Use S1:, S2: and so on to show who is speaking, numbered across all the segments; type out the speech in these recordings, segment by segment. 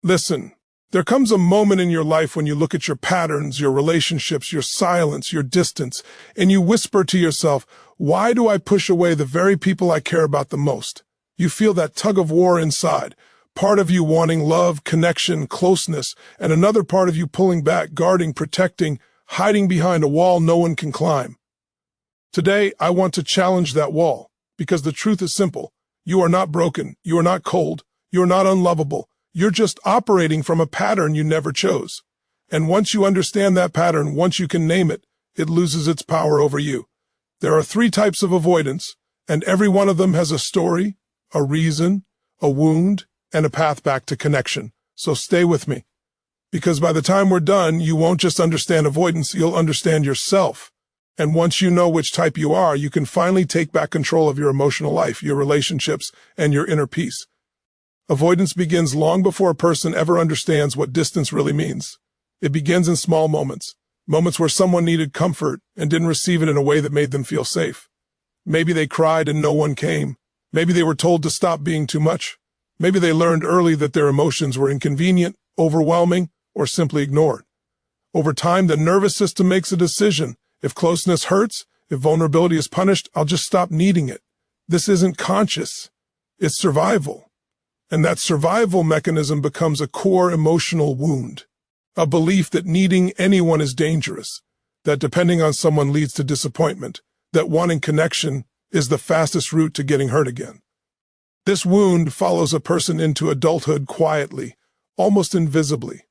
S1: Listen, there comes a moment in your life when you look at your patterns, your relationships, your silence, your distance, and you whisper to yourself, why do I push away the very people I care about the most? You feel that tug of war inside, part of you wanting love, connection, closeness, and another part of you pulling back, guarding, protecting, hiding behind a wall no one can climb. Today, I want to challenge that wall, because the truth is simple. You are not broken, you are not cold, you are not unlovable. You're just operating from a pattern you never chose. And once you understand that pattern, once you can name it, it loses its power over you. There are 3 types of avoidance, and every one of them has a story, a reason, a wound, and a path back to connection. So stay with me. Because by the time we're done, you won't just understand avoidance, you'll understand yourself. And once you know which type you are, you can finally take back control of your emotional life, your relationships, and your inner peace. Avoidance begins long before a person ever understands what distance really means. It begins in small moments, moments where someone needed comfort and didn't receive it in a way that made them feel safe. Maybe they cried and no one came. Maybe they were told to stop being too much. Maybe they learned early that their emotions were inconvenient, overwhelming, or simply ignored. Over time, the nervous system makes a decision. If closeness hurts, if vulnerability is punished, I'll just stop needing it. This isn't conscious. It's survival. And that survival mechanism becomes a core emotional wound, a belief that needing anyone is dangerous, that depending on someone leads to disappointment, that wanting connection is the fastest route to getting hurt again. This wound follows a person into adulthood quietly, almost invisibly.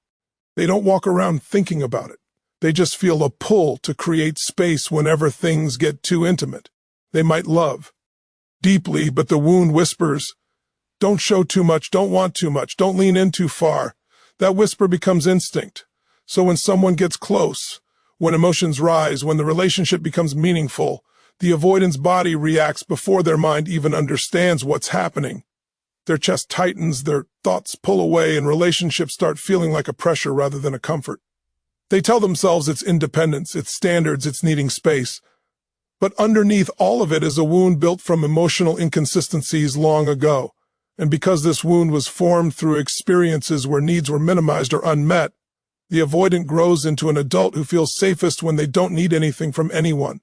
S1: They don't walk around thinking about it. They just feel a pull to create space whenever things get too intimate. They might love deeply, but the wound whispers, don't show too much, don't want too much, don't lean in too far. That whisper becomes instinct. So when someone gets close, when emotions rise, when the relationship becomes meaningful, the avoidance body reacts before their mind even understands what's happening. Their chest tightens, their thoughts pull away, and relationships start feeling like a pressure rather than a comfort. They tell themselves it's independence, it's standards, it's needing space. But underneath all of it is a wound built from emotional inconsistencies long ago. And because this wound was formed through experiences where needs were minimized or unmet, the avoidant grows into an adult who feels safest when they don't need anything from anyone.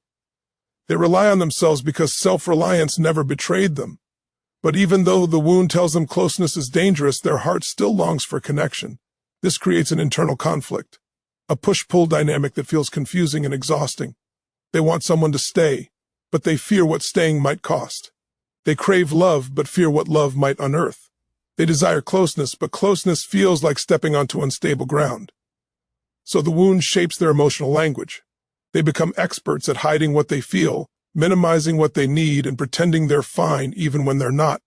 S1: They rely on themselves because self-reliance never betrayed them. But even though the wound tells them closeness is dangerous, their heart still longs for connection. This creates an internal conflict, a push-pull dynamic that feels confusing and exhausting. They want someone to stay, but they fear what staying might cost. They crave love, but fear what love might unearth. They desire closeness, but closeness feels like stepping onto unstable ground. So the wound shapes their emotional language. They become experts at hiding what they feel, minimizing what they need, and pretending they're fine even when they're not.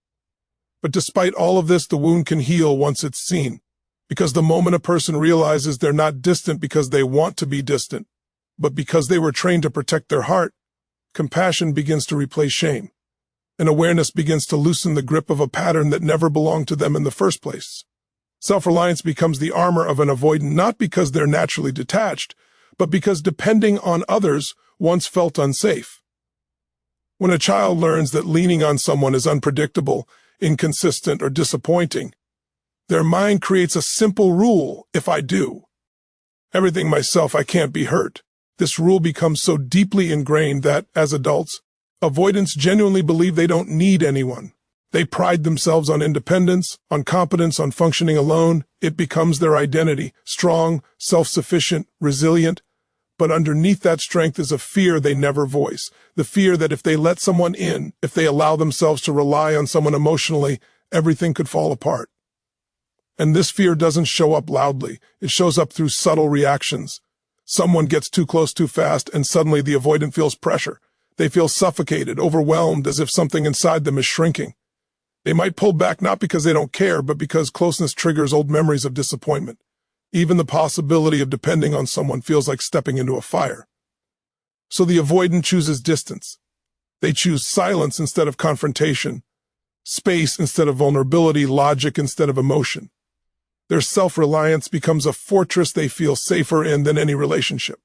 S1: But despite all of this, the wound can heal once it's seen, because the moment a person realizes they're not distant because they want to be distant, but because they were trained to protect their heart, compassion begins to replace shame. And awareness begins to loosen the grip of a pattern that never belonged to them in the first place. Self-reliance becomes the armor of an avoidant not because they're naturally detached, but because depending on others once felt unsafe. When a child learns that leaning on someone is unpredictable, inconsistent, or disappointing, their mind creates a simple rule: if I do everything myself, I can't be hurt. This rule becomes so deeply ingrained that, as adults, avoidants genuinely believe they don't need anyone. They pride themselves on independence, on competence, on functioning alone. It becomes their identity, strong, self-sufficient, resilient. But underneath that strength is a fear they never voice, the fear that if they let someone in, if they allow themselves to rely on someone emotionally, everything could fall apart. And this fear doesn't show up loudly. It shows up through subtle reactions. Someone gets too close too fast, and suddenly the avoidant feels pressure. They feel suffocated, overwhelmed, as if something inside them is shrinking. They might pull back not because they don't care, but because closeness triggers old memories of disappointment. Even the possibility of depending on someone feels like stepping into a fire. So the avoidant chooses distance. They choose silence instead of confrontation, space instead of vulnerability, logic instead of emotion. Their self-reliance becomes a fortress they feel safer in than any relationship.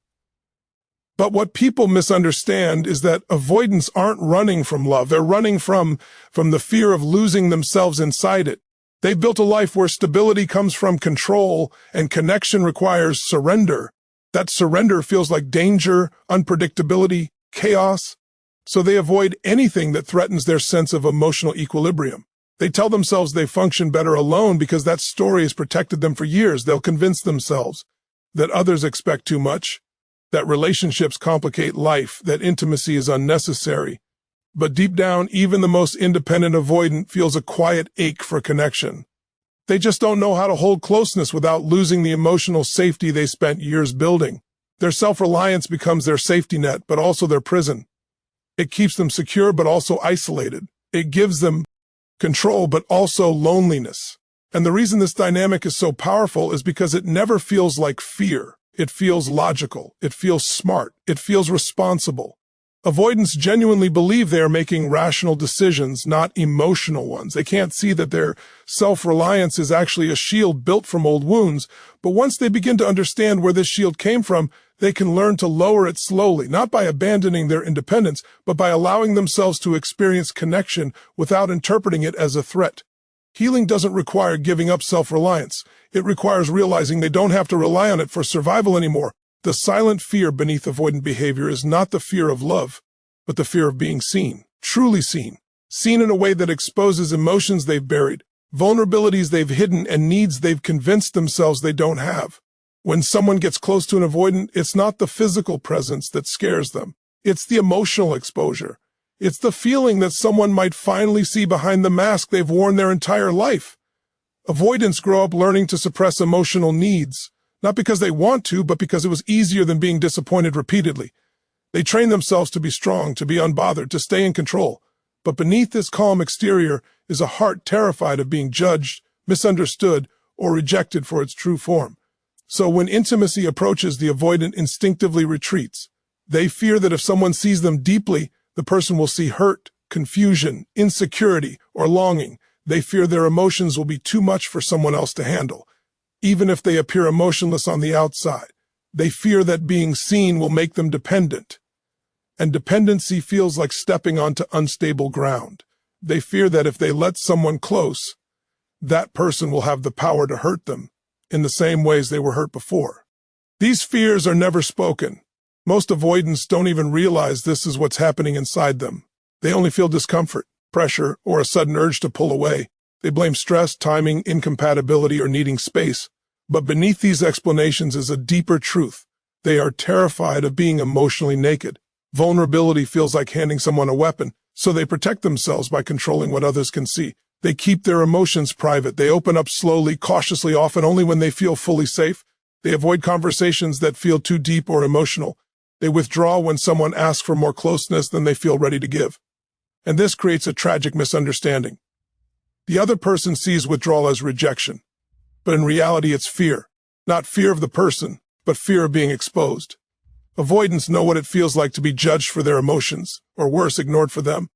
S1: But what people misunderstand is that avoidants aren't running from love. They're running from the fear of losing themselves inside it. They've built a life where stability comes from control and connection requires surrender. That surrender feels like danger, unpredictability, chaos. So they avoid anything that threatens their sense of emotional equilibrium. They tell themselves they function better alone because that story has protected them for years. They'll convince themselves that others expect too much, that relationships complicate life, that intimacy is unnecessary. But deep down, even the most independent avoidant feels a quiet ache for connection. They just don't know how to hold closeness without losing the emotional safety they spent years building. Their self-reliance becomes their safety net, but also their prison. It keeps them secure, but also isolated. It gives them control, but also loneliness. And the reason this dynamic is so powerful is because it never feels like fear. It feels logical. It feels smart. It feels responsible. Avoidants genuinely believe they are making rational decisions, not emotional ones. They can't see that their self-reliance is actually a shield built from old wounds, but once they begin to understand where this shield came from, they can learn to lower it slowly, not by abandoning their independence, but by allowing themselves to experience connection without interpreting it as a threat. Healing doesn't require giving up self-reliance. It requires realizing they don't have to rely on it for survival anymore. The silent fear beneath avoidant behavior is not the fear of love, but the fear of being seen, truly seen in a way that exposes emotions they've buried, vulnerabilities they've hidden, and needs they've convinced themselves they don't have. When someone gets close to an avoidant, it's not the physical presence that scares them. It's the emotional exposure. It's the feeling that someone might finally see behind the mask they've worn their entire life. Avoidants grow up learning to suppress emotional needs, not because they want to, but because it was easier than being disappointed repeatedly. They train themselves to be strong, to be unbothered, to stay in control. But beneath this calm exterior is a heart terrified of being judged, misunderstood, or rejected for its true form. So when intimacy approaches, the avoidant instinctively retreats. They fear that if someone sees them deeply, the person will see hurt, confusion, insecurity, or longing. They fear their emotions will be too much for someone else to handle. Even if they appear emotionless on the outside, they fear that being seen will make them dependent. And dependency feels like stepping onto unstable ground. They fear that if they let someone close, that person will have the power to hurt them in the same ways they were hurt before. These fears are never spoken. Most avoidants don't even realize this is what's happening inside them. They only feel discomfort, pressure, or a sudden urge to pull away. They blame stress, timing, incompatibility, or needing space. But beneath these explanations is a deeper truth. They are terrified of being emotionally naked. Vulnerability feels like handing someone a weapon, so they protect themselves by controlling what others can see. They keep their emotions private. They open up slowly, cautiously, often only when they feel fully safe. They avoid conversations that feel too deep or emotional. They withdraw when someone asks for more closeness than they feel ready to give. And this creates a tragic misunderstanding. The other person sees withdrawal as rejection, but in reality it's fear. Not fear of the person, but fear of being exposed. Avoidants know what it feels like to be judged for their emotions, or worse, ignored for them.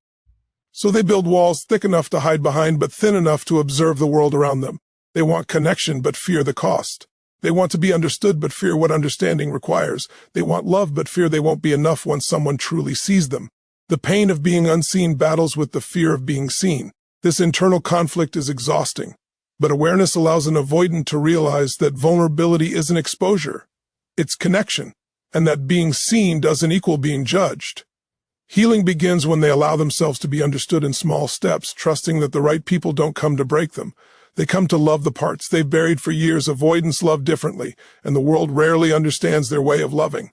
S1: So they build walls thick enough to hide behind, but thin enough to observe the world around them. They want connection, but fear the cost. They want to be understood, but fear what understanding requires. They want love, but fear they won't be enough when someone truly sees them. The pain of being unseen battles with the fear of being seen. This internal conflict is exhausting, but awareness allows an avoidant to realize that vulnerability isn't exposure, it's connection, and that being seen doesn't equal being judged. Healing begins when they allow themselves to be understood in small steps, trusting that the right people don't come to break them. They come to love the parts they've buried for years. Avoidants love differently, and the world rarely understands their way of loving.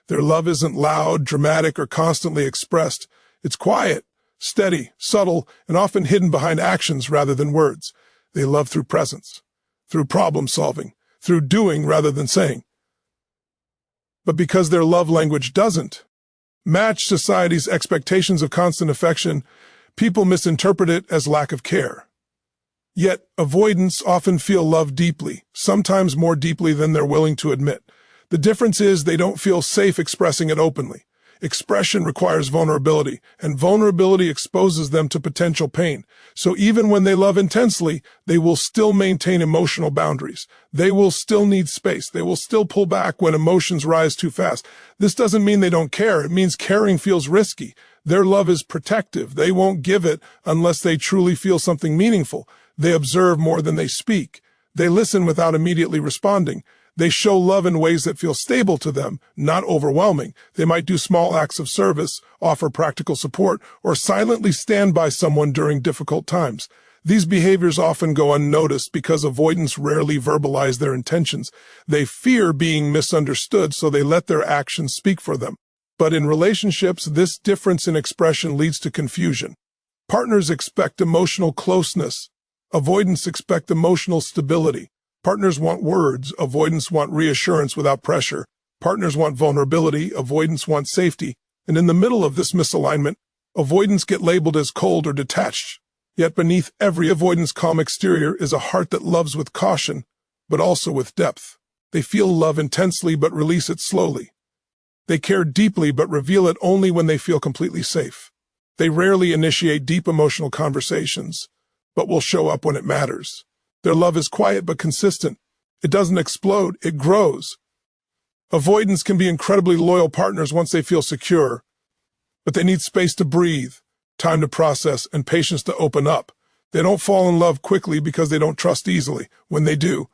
S1: Their love isn't loud, dramatic, or constantly expressed. It's quiet, steady, subtle, and often hidden behind actions rather than words. They love through presence, through problem solving, through doing rather than saying. But because their love language doesn't match society's expectations of constant affection, people misinterpret it as lack of care. Yet, avoidants often feel love deeply, sometimes more deeply than they're willing to admit. The difference is they don't feel safe expressing it openly. Expression requires vulnerability, and vulnerability exposes them to potential pain. So even when they love intensely, they will still maintain emotional boundaries. They will still need space. They will still pull back when emotions rise too fast. This doesn't mean they don't care. It means caring feels risky. Their love is protective. They won't give it unless they truly feel something meaningful. They observe more than they speak. They listen without immediately responding. They show love in ways that feel stable to them, not overwhelming. They might do small acts of service, offer practical support, or silently stand by someone during difficult times. These behaviors often go unnoticed because avoidants rarely verbalize their intentions. They fear being misunderstood, so they let their actions speak for them. But in relationships, this difference in expression leads to confusion. Partners expect emotional closeness. Avoidants expect emotional stability. Partners want words. Avoidants want reassurance without pressure. Partners want vulnerability. Avoidants want safety. And in the middle of this misalignment, avoidants get labeled as cold or detached. Yet beneath every avoidance calm exterior is a heart that loves with caution, but also with depth. They feel love intensely but release it slowly. They care deeply but reveal it only when they feel completely safe. They rarely initiate deep emotional conversations, but will show up when it matters. Their love is quiet but consistent. It doesn't explode, it grows. Avoidants can be incredibly loyal partners once they feel secure, but they need space to breathe, time to process, and patience to open up. They don't fall in love quickly because they don't trust easily. When they do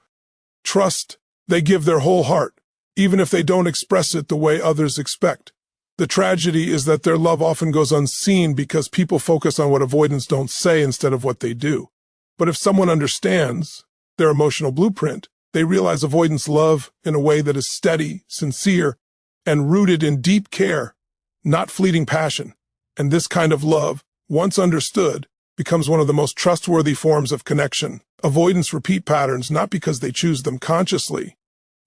S1: trust, they give their whole heart, even if they don't express it the way others expect. The tragedy is that their love often goes unseen because people focus on what avoidants don't say instead of what they do. But if someone understands their emotional blueprint, they realize avoidants love in a way that is steady, sincere, and rooted in deep care, not fleeting passion. And this kind of love, once understood, becomes one of the most trustworthy forms of connection. Avoidants repeat patterns not because they choose them consciously,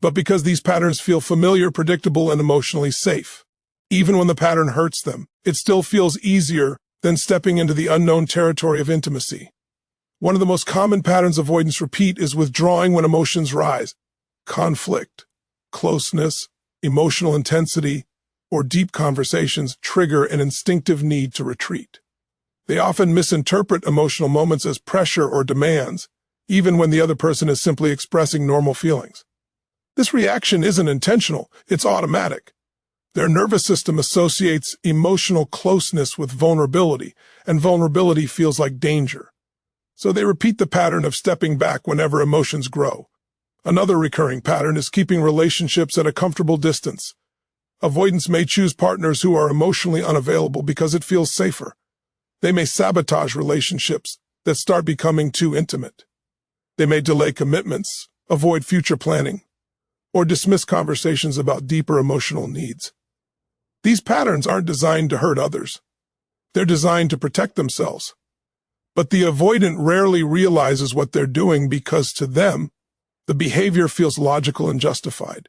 S1: but because these patterns feel familiar, predictable, and emotionally safe. Even when the pattern hurts them, it still feels easier than stepping into the unknown territory of intimacy. One of the most common patterns avoidants repeat is withdrawing when emotions rise. Conflict, closeness, emotional intensity, or deep conversations trigger an instinctive need to retreat. They often misinterpret emotional moments as pressure or demands, even when the other person is simply expressing normal feelings. This reaction isn't intentional, it's automatic. Their nervous system associates emotional closeness with vulnerability, and vulnerability feels like danger. So they repeat the pattern of stepping back whenever emotions grow. Another recurring pattern is keeping relationships at a comfortable distance. Avoidants may choose partners who are emotionally unavailable because it feels safer. They may sabotage relationships that start becoming too intimate. They may delay commitments, avoid future planning, or dismiss conversations about deeper emotional needs. These patterns aren't designed to hurt others. They're designed to protect themselves. But the avoidant rarely realizes what they're doing because to them, the behavior feels logical and justified.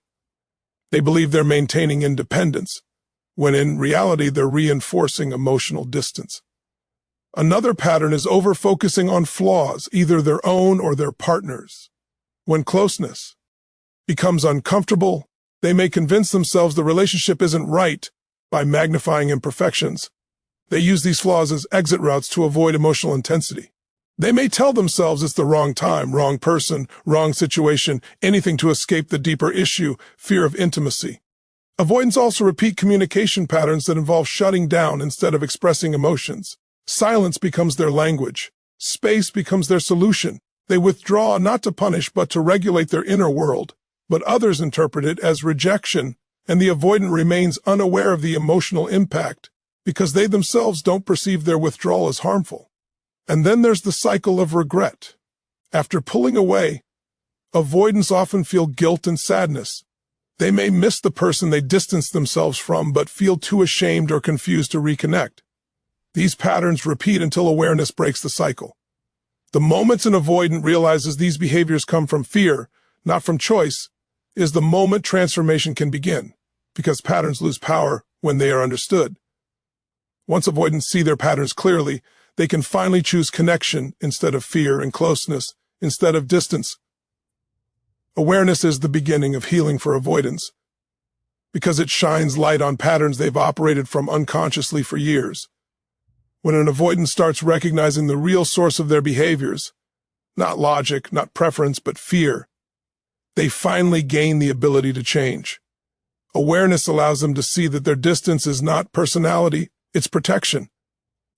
S1: They believe they're maintaining independence, when in reality they're reinforcing emotional distance. Another pattern is over-focusing on flaws, either their own or their partner's. When closeness becomes uncomfortable, they may convince themselves the relationship isn't right by magnifying imperfections. They use these flaws as exit routes to avoid emotional intensity. They may tell themselves it's the wrong time, wrong person, wrong situation, anything to escape the deeper issue, fear of intimacy. Avoidants also repeat communication patterns that involve shutting down instead of expressing emotions. Silence becomes their language. Space becomes their solution. They withdraw not to punish but to regulate their inner world. But others interpret it as rejection, and the avoidant remains unaware of the emotional impact because they themselves don't perceive their withdrawal as harmful. And then there's the cycle of regret. After pulling away, avoidants often feel guilt and sadness. They may miss the person they distanced themselves from but feel too ashamed or confused to reconnect. These patterns repeat until awareness breaks the cycle. The moment an avoidant realizes these behaviors come from fear, not from choice, is the moment transformation can begin, because patterns lose power when they are understood. Once avoidants see their patterns clearly, they can finally choose connection instead of fear and closeness instead of distance. Awareness is the beginning of healing for avoidants, because it shines light on patterns they've operated from unconsciously for years. When an avoidant starts recognizing the real source of their behaviors, not logic, not preference, but fear, they finally gain the ability to change. Awareness allows them to see that their distance is not personality, it's protection.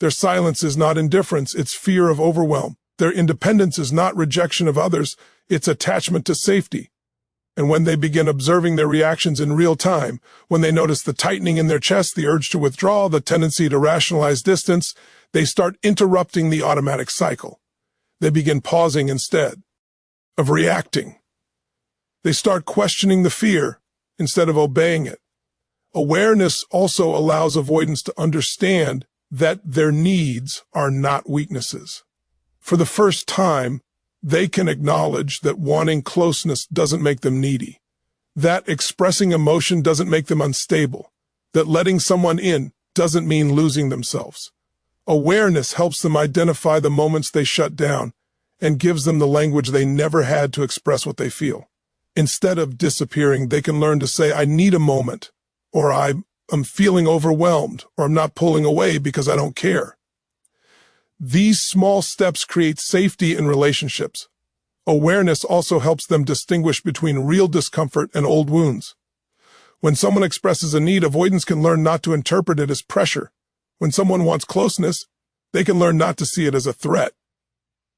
S1: Their silence is not indifference, it's fear of overwhelm. Their independence is not rejection of others, it's attachment to safety. And when they begin observing their reactions in real time, when they notice the tightening in their chest, the urge to withdraw, the tendency to rationalize distance, they start interrupting the automatic cycle. They begin pausing instead of reacting. They start questioning the fear instead of obeying it. Awareness also allows avoidants to understand that their needs are not weaknesses. For the first time, they can acknowledge that wanting closeness doesn't make them needy, that expressing emotion doesn't make them unstable, that letting someone in doesn't mean losing themselves. Awareness helps them identify the moments they shut down and gives them the language they never had to express what they feel. Instead of disappearing, they can learn to say, I need a moment, or I'm feeling overwhelmed, or I'm not pulling away because I don't care. These small steps create safety in relationships. Awareness also helps them distinguish between real discomfort and old wounds. When someone expresses a need, avoidants can learn not to interpret it as pressure. When someone wants closeness, they can learn not to see it as a threat.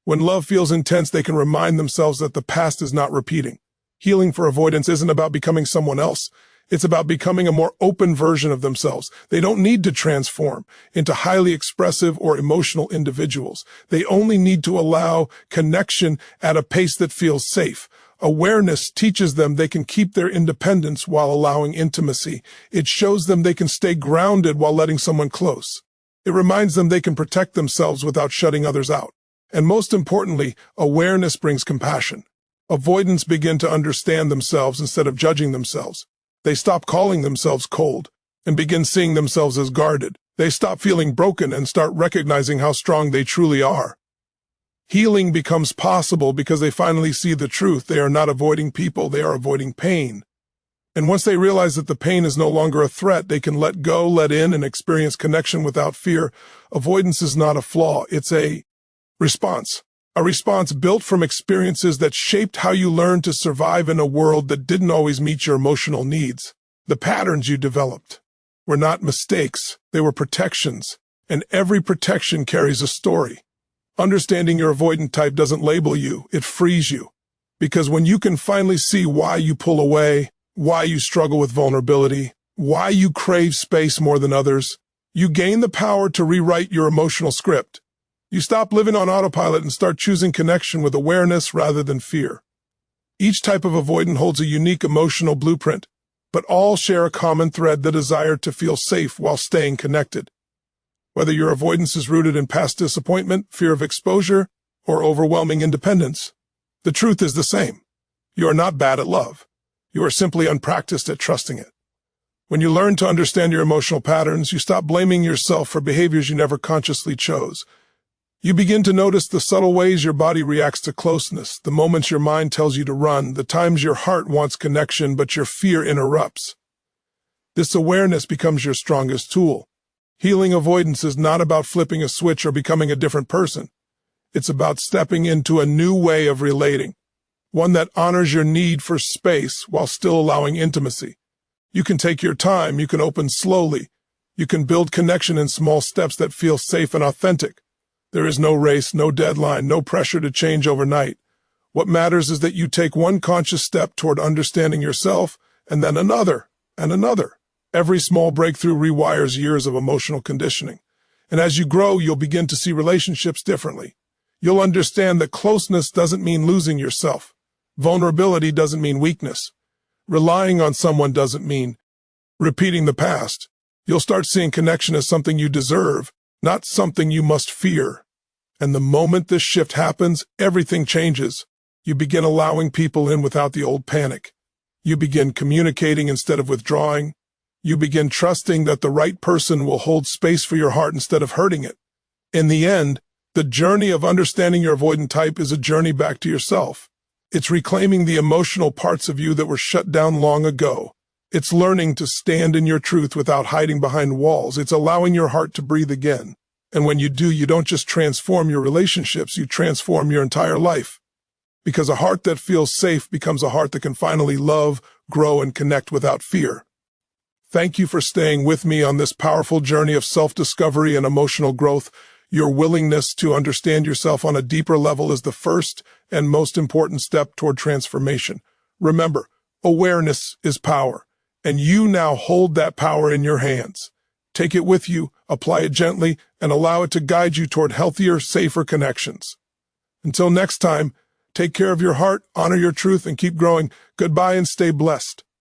S1: When love feels intense, they can remind themselves that the past is not repeating. Healing for avoidants isn't about becoming someone else. It's about becoming a more open version of themselves. They don't need to transform into highly expressive or emotional individuals. They only need to allow connection at a pace that feels safe. Awareness teaches them they can keep their independence while allowing intimacy. It shows them they can stay grounded while letting someone close. It reminds them they can protect themselves without shutting others out. And most importantly, awareness brings compassion. Avoidants begin to understand themselves instead of judging themselves. They stop calling themselves cold and begin seeing themselves as guarded. They stop feeling broken and start recognizing how strong they truly are. Healing becomes possible because they finally see the truth. They are not avoiding people, they are avoiding pain. And once they realize that the pain is no longer a threat, they can let go, let in, and experience connection without fear. Avoidance is not a flaw, it's a response. A response built from experiences that shaped how you learned to survive in a world that didn't always meet your emotional needs. The patterns you developed were not mistakes, they were protections, and every protection carries a story. Understanding your avoidant type doesn't label you, it frees you. Because when you can finally see why you pull away, why you struggle with vulnerability, why you crave space more than others, you gain the power to rewrite your emotional script. You stop living on autopilot and start choosing connection with awareness rather than fear. Each type of avoidant holds a unique emotional blueprint, but all share a common thread: the desire to feel safe while staying connected. Whether your avoidance is rooted in past disappointment, fear of exposure, or overwhelming independence, the truth is the same. You are not bad at love. You are simply unpracticed at trusting it. When you learn to understand your emotional patterns, you stop blaming yourself for behaviors you never consciously chose. You begin to notice the subtle ways your body reacts to closeness, the moments your mind tells you to run, the times your heart wants connection but your fear interrupts. This awareness becomes your strongest tool. Healing avoidance is not about flipping a switch or becoming a different person. It's about stepping into a new way of relating, one that honors your need for space while still allowing intimacy. You can take your time, you can open slowly, you can build connection in small steps that feel safe and authentic. There is no race, no deadline, no pressure to change overnight. What matters is that you take one conscious step toward understanding yourself, and then another, and another. Every small breakthrough rewires years of emotional conditioning. And as you grow, you'll begin to see relationships differently. You'll understand that closeness doesn't mean losing yourself. Vulnerability doesn't mean weakness. Relying on someone doesn't mean repeating the past. You'll start seeing connection as something you deserve, not something you must fear. And the moment this shift happens, everything changes. You begin allowing people in without the old panic. You begin communicating instead of withdrawing. You begin trusting that the right person will hold space for your heart instead of hurting it. In the end, the journey of understanding your avoidant type is a journey back to yourself. It's reclaiming the emotional parts of you that were shut down long ago. It's learning to stand in your truth without hiding behind walls. It's allowing your heart to breathe again. And when you do, you don't just transform your relationships, you transform your entire life. Because a heart that feels safe becomes a heart that can finally love, grow, and connect without fear. Thank you for staying with me on this powerful journey of self-discovery and emotional growth. Your willingness to understand yourself on a deeper level is the first and most important step toward transformation. Remember, awareness is power, and you now hold that power in your hands. Take it with you, apply it gently, and allow it to guide you toward healthier, safer connections. Until next time, take care of your heart, honor your truth, and keep growing. Goodbye and stay blessed.